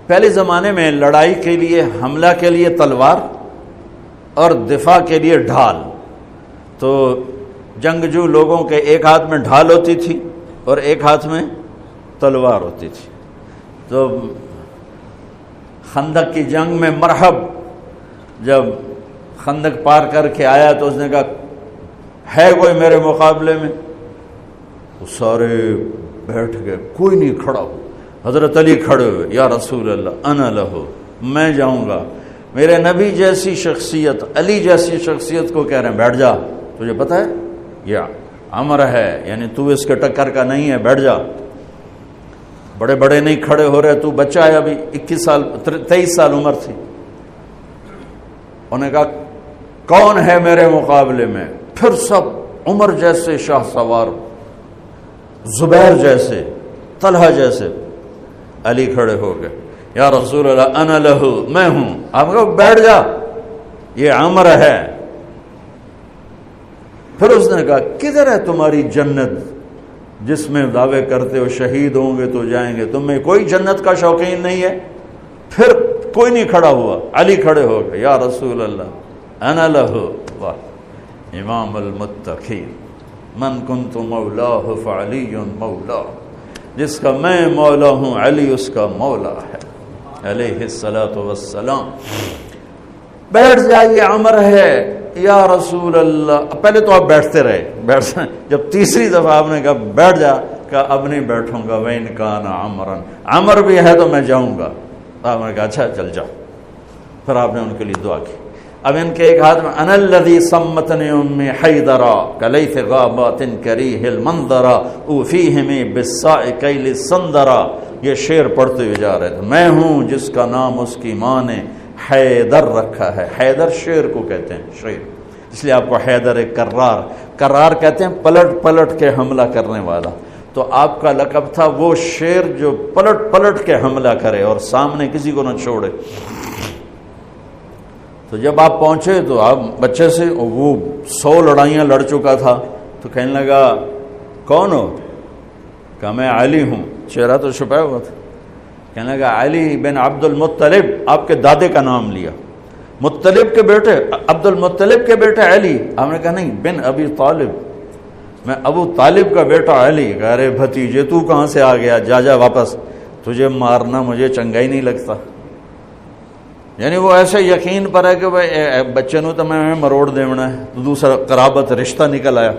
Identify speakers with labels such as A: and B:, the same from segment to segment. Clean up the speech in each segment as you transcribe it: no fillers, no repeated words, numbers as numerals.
A: پہلے زمانے میں لڑائی کے لیے، حملہ کے لیے تلوار اور دفاع کے لیے ڈھال. تو جنگجو لوگوں کے ایک ہاتھ میں ڈھال ہوتی تھی اور ایک ہاتھ میں تلوار ہوتی تھی. تو خندق کی جنگ میں مرحب جب خندق پار کر کے آیا تو اس نے کہا ہے کوئی میرے مقابلے میں؟ وہ سارے بیٹھ گئے، کوئی نہیں کھڑا. حضرت علی کھڑے ہوئے، یا رسول اللہ انا لہو، میں جاؤں گا. میرے نبی جیسی شخصیت، علی جیسی شخصیت کو کہہ رہے ہیں بیٹھ جا، تجھے پتہ ہے یہ امر ہے، یعنی تو اس کے ٹکر کا نہیں ہے، بیٹھ جا. بڑے بڑے نہیں کھڑے ہو رہے، تو بچہ ہے، ابھی 21 سال 23 سال عمر تھی. انہوں نے کہا کون ہے میرے مقابلے میں؟ پھر سب عمر جیسے شاہ سوار، زبیر جیسے، طلحہ جیسے. علی کھڑے ہو گئے، یا رسول اللہ انا لہو، میں ہوں. آپ کہو بیٹھ جا، یہ عمر ہے. پھر اس نے کہا کدھر ہے تمہاری جنت جس میں دعوے کرتے ہو شہید ہوں گے تو جائیں گے، تم میں کوئی جنت کا شوقین نہیں ہے؟ پھر کوئی نہیں کھڑا ہوا. علی کھڑے ہو گئے، یا رسول اللہ انا لہو. واہ، امام المتقین، من کنت مولاہ فعلی مولا، جس کا میں مولا ہوں علی اس کا مولا ہے علیہ الصلاۃ والسلام. بیٹھ جائیے، عمر ہے. یا رسول اللہ، پہلے تو آپ بیٹھتے رہے، جب تیسری دفعہ آپ نے کہا بیٹھ جا، کہا اب نہیں بیٹھوں گا. وَإِنْ كَانَ عَمْرًا، عمر بھی ہے تو میں جاؤں گا. آپ نے کہا اچھا چل جاؤ. پھر آپ نے ان کے لیے دعا کی. اب ان کے ایک ہاتھ میں انا الذی سمتنی امی حیدرا کلیث غابات کریہ المنظرا اوفیہمی بالساء کیل السندرا. یہ شعر پڑھتے ہوئے جا رہے تھے. میں ہوں جس کا نام اس کی ماں نے حیدر رکھا ہے. حیدر شعر کو کہتے ہیں، شعر، اس لیے آپ کو حیدر کرار، کرار کہتے ہیں پلٹ پلٹ کے حملہ کرنے والا. تو آپ کا لقب تھا وہ شعر جو پلٹ پلٹ کے حملہ کرے اور سامنے کسی کو نہ چھوڑے. تو جب آپ پہنچے تو آپ بچے سے، وہ 100 لڑائیاں لڑ چکا تھا، تو کہنے لگا کون ہو؟ کہا میں علی ہوں. چہرہ تو چھپایا ہوا تھا. کہنے لگا علی بن عبد المطلب، آپ کے دادے کا نام لیا. مطلب کے بیٹے، عبد المطلب کے بیٹے علی. آپ نے کہا نہیں، بن ابی طالب، میں ابو طالب کا بیٹا علی. کہہ رہے بھتیجے تو کہاں سے آ گیا؟ جا جا واپس، تجھے مارنا مجھے چنگا ہی نہیں لگتا. یعنی وہ ایسے یقین پر ہے کہ بھائی بچے نو تو میں مروڑ دینا ہے. تو دوسرا قرابت رشتہ نکل آیا.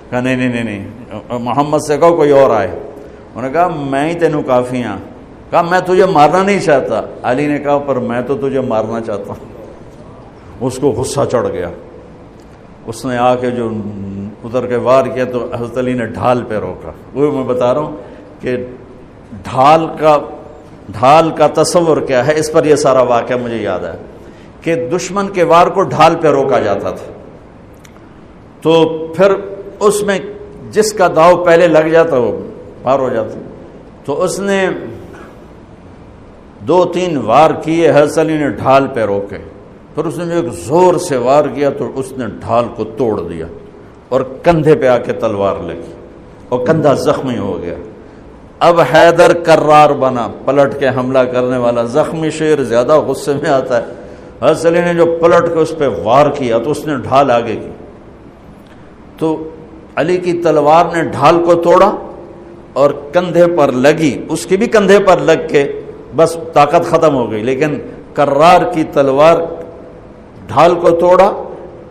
A: کہا نہیں، محمد سے کہو کوئی اور آئے. انہوں نے کہا میں ہی تینوں کافی ہاں. کہا میں تجھے مارنا نہیں چاہتا. علی نے کہا پر میں تو تجھے مارنا چاہتا ہوں. اس کو غصہ چڑھ گیا. اس نے آ کے جو ادھر کے وار کیا تو حضرت علی نے ڈھال پہ روکا. وہ میں بتا رہا ہوں کہ ڈھال کا تصور کیا ہے. اس پر یہ سارا واقعہ مجھے یاد ہے کہ دشمن کے وار کو ڈھال پہ روکا جاتا تھا. تو پھر اس میں جس کا داؤ پہلے لگ جاتا وہ پار ہو جاتا. تو اس نے 2-3 وار کیے، حضرت علی نے ڈھال پہ روکے. پھر اس نے جو ایک زور سے وار کیا تو اس نے ڈھال کو توڑ دیا اور کندھے پہ آ کے تلوار لگی اور کندھا زخمی ہو گیا. اب حیدر کرار بنا، پلٹ کے حملہ کرنے والا. زخمی شیر زیادہ غصے میں آتا ہے. حضرت علی نے جو پلٹ کے اس پہ وار کیا تو اس نے ڈھال آگے کی. تو علی کی تلوار نے ڈھال کو توڑا اور کندھے پر لگی. اس کی بھی کندھے پر لگ کے بس طاقت ختم ہو گئی. لیکن کرار کی تلوار ڈھال کو توڑا،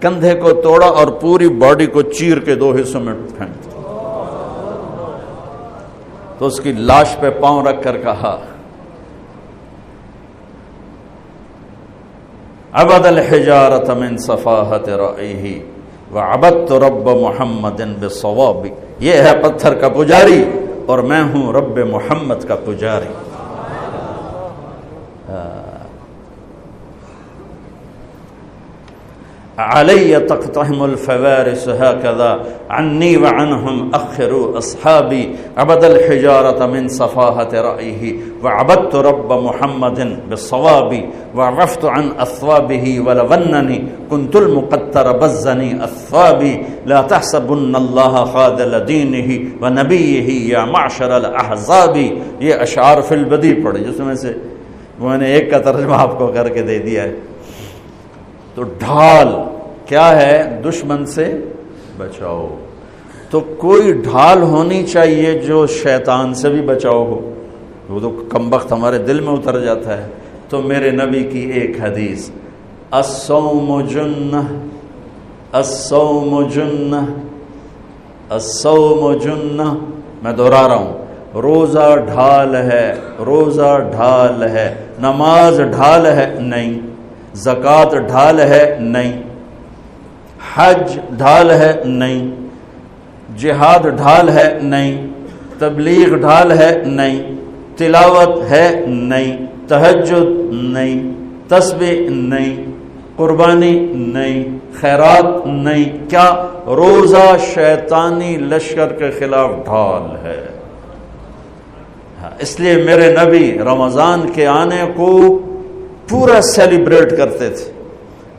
A: کندھے کو توڑا اور پوری باڈی کو چیر کے 2 حصوں میں پھینک دیا. تو اس کی لاش پہ پاؤں رکھ کر کہا عبد الحجارۃ من صفاحت رأیہ وعبدت رب محمد بصواب. یہ ہے پتھر کا پجاری اور میں ہوں رب محمد کا پجاری. علی تقتحم الفوارس هكذا عني وعنهم أخروا أصحابي عبد الحجارة من صفاحة رأيه وعبدت رب محمد بالصواب وعرفت عن أثوابه ولونني كنت المقتر بزني أثوابي لا تحسبن الله خاذل دينه ونبيه يا معشر الأحزاب. یہ اشعار فی البدی پڑھے جس میں سے میں نے ایک کا ترجمہ آپ کو کر کے دے دیا ہے۔ تو ڈھال کیا ہے؟ دشمن سے بچاؤ۔ تو کوئی ڈھال ہونی چاہیے جو شیطان سے بھی بچاؤ ہو، وہ تو کم وقت ہمارے دل میں اتر جاتا ہے۔ تو میرے نبی کی ایک حدیث، الصوم جنہ، الصوم جنہ، الصوم جنہ، میں دہرا رہا ہوں، روزہ ڈھال ہے، روزہ ڈھال ہے۔ نماز ڈھال ہے؟ نہیں۔ زکوٰۃ ڈھال ہے؟ نہیں۔ حج ڈھال ہے؟ نہیں۔ جہاد ڈھال ہے؟ نہیں۔ تبلیغ ڈھال ہے؟ نہیں۔ تلاوت ہے؟ نہیں۔ تہجد نہیں۔ تسبیح نہیں۔ قربانی نہیں۔ خیرات نہیں۔ کیا؟ روزہ شیطانی لشکر کے خلاف ڈھال ہے۔ اس لیے میرے نبی رمضان کے آنے کو پورا سیلیبریٹ کرتے تھے۔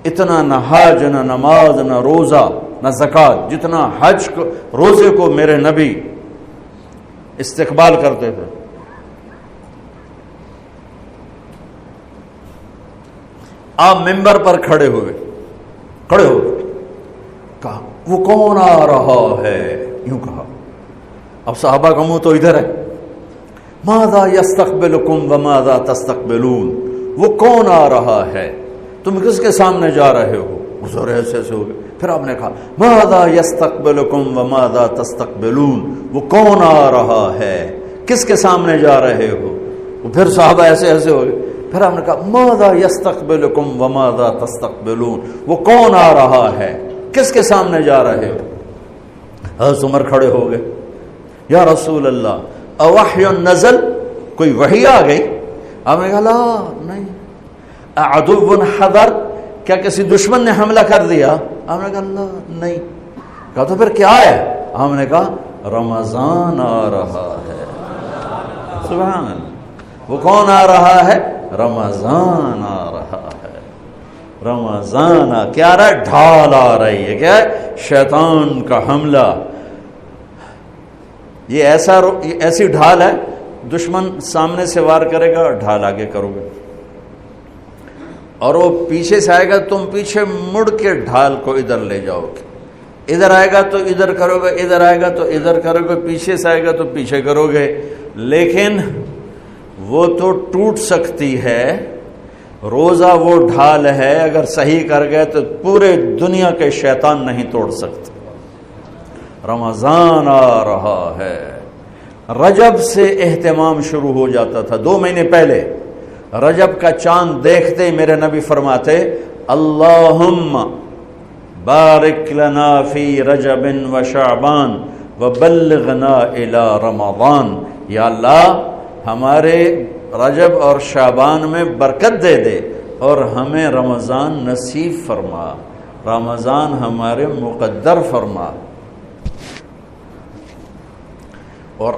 A: اتنا نہ حج، نہ نماز، نہ روزہ، نہ زکوٰۃ، جتنا حج کو، روزے کو میرے نبی استقبال کرتے تھے۔ آپ ممبر پر کھڑے ہوئے، کہا وہ کون آ رہا ہے؟ یوں کہا۔ اب صحابہ کا منہ تو ادھر ہے، ماذا یستقبلکم وماذا تستقبلون، وہ کون آ رہا ہے، تم کس کے سامنے جا رہے ہو؟ حضور ایسے ہو گئے۔ پھر آپ نے کہا ماذا یستقبلکم وماذا تستقبلون، وہ کون آ رہا ہے، کس کے سامنے جا رہے ہو؟ پھر صحابہ ایسے ہو گئے۔ پھر آپ نے کہا ماذا یستقبلکم وماذا تستقبلون، وہ کون آ رہا ہے، کس کے سامنے جا رہے ہو؟ حضرت عمر کھڑے ہو گئے، یا رسول اللہ اوحی نزل، کوئی وحی آ گئی؟ آپ نے کہا لا نہیں۔ عدو حضر، کیا کسی دشمن نے حملہ کر دیا؟ آپ نے کہا لا نہیں۔ کہا تو پھر کیا ہے؟ ہم نے کہا رمضان آ رہا ہے۔ سبحان اللہ، وہ کون آ رہا ہے؟ رمضان آ رہا ہے۔ رمضان کیا آ رہا ہے؟ ڈھال آ رہی ہے۔ کیا ہے؟ شیطان کا حملہ۔ یہ ایسی ڈھال ہے، دشمن سامنے سے وار کرے گا، ڈھال آگے کرو گے، اور وہ پیچھے سے آئے گا، تم پیچھے مڑ کے ڈھال کو ادھر لے جاؤ گے۔ ادھر آئے گا تو ادھر کرو گے، ادھر آئے گا تو ادھر کرو گے، پیچھے سے آئے گا تو پیچھے کرو گے، لیکن وہ تو ٹوٹ سکتی ہے۔ روزہ وہ ڈھال ہے، اگر صحیح کر گئے تو پورے دنیا کے شیطان نہیں توڑ سکتے۔ رمضان آ رہا ہے۔ رجب سے اہتمام شروع ہو جاتا تھا، 2 مہینے پہلے رجب کا چاند دیکھتے میرے نبی فرماتے اللہم بارک لنا فی رجب و شعبان وبلغنا الی رمضان، یا اللہ ہمارے رجب اور شعبان میں برکت دے دے اور ہمیں رمضان نصیب فرما، رمضان ہمارے مقدر فرما۔ اور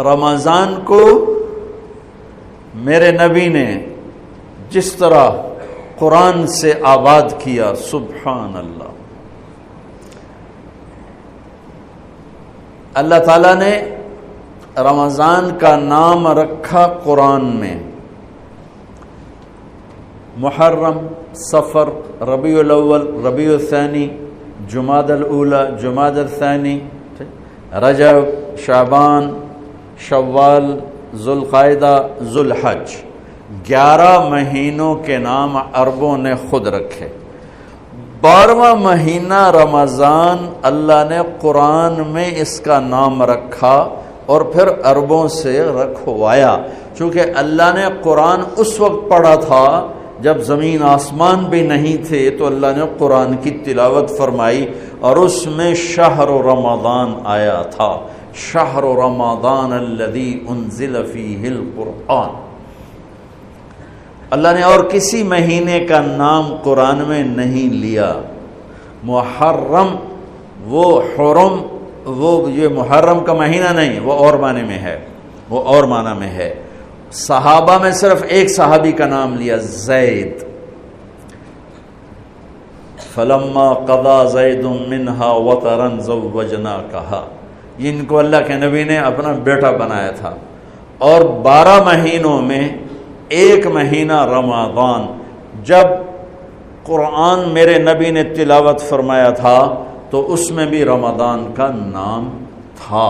A: رمضان کو میرے نبی نے جس طرح قرآن سے آباد کیا، سبحان اللہ، اللہ تعالیٰ نے رمضان کا نام رکھا قرآن میں، محرم، صفر، ربیع الاول، ربیع الثانی، جمادی الاولی، جمادی الثانی، رجب، شعبان، شوال، ذوالقعدہ، ذوالحج، 11 مہینوں کے نام عربوں نے خود رکھے۔ 12واں مہینہ رمضان اللہ نے قرآن میں اس کا نام رکھا اور پھر عربوں سے رکھوایا، چونکہ اللہ نے قرآن اس وقت پڑھا تھا جب زمین آسمان بھی نہیں تھے، تو اللہ نے قرآن کی تلاوت فرمائی اور اس میں شہر رمضان آیا تھا، شہر رمضان الذی انزل فیہ القرآن۔ اللہ نے اور کسی مہینے کا نام قرآن میں نہیں لیا۔ محرم، وہ حرم، وہ یہ محرم کا مہینہ نہیں، وہ اور معنی میں ہے، وہ اور معنی میں ہے۔ صحابہ میں صرف ایک صحابی کا نام لیا، زید، فلما قضا زید منہا وطرا زوجناکہا، جن کو اللہ کے نبی نے اپنا بیٹا بنایا تھا، اور 12 مہینوں میں ایک مہینہ رمضان، جب قرآن میرے نبی نے تلاوت فرمایا تھا تو اس میں بھی رمضان کا نام تھا،